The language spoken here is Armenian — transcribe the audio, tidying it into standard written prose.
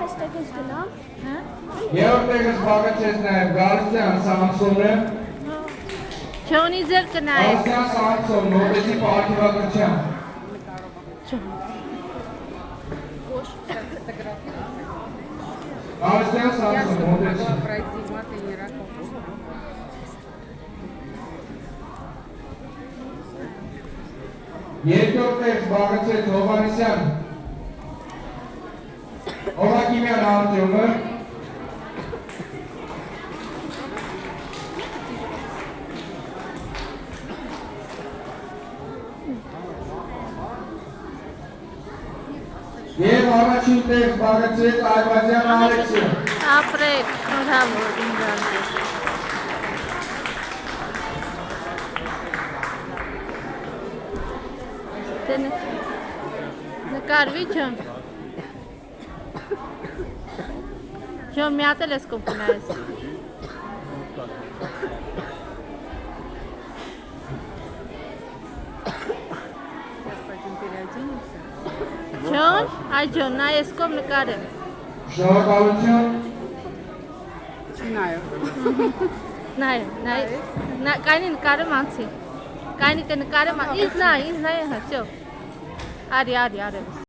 այստեղից գնամ։ Երրորդ տեղը զբաղեցրեց նաև Գալստյան Սամսոնը։ Չոնի ձեր կնայեք։ Գալստյան Սամսոն մոտեցի պարթիվագրության։ Գալստյան Սամսոն մոտեցի։ Երկրորդ տեղ զբաղեցրեց Հովհաննիսյան Հովակիմյան Արտյոմը։ Եվ առաջին տեղ զբաղեցրեց Այվազյան Ալեքսը։ Ապրեք, շնորհավոր ինձանից։ Նկարվի ջան։ Ջան, մի հատ էլ ես կողքնայես։ Ջան, այ ջան, նա ես կողմ նկարեմ։ Շնորհակալություն։ Նայ, կայնի նկարեմ անցի։ Կայնի կնկարեմ, ինձ նայ, հա, всё։ Արի, արևս։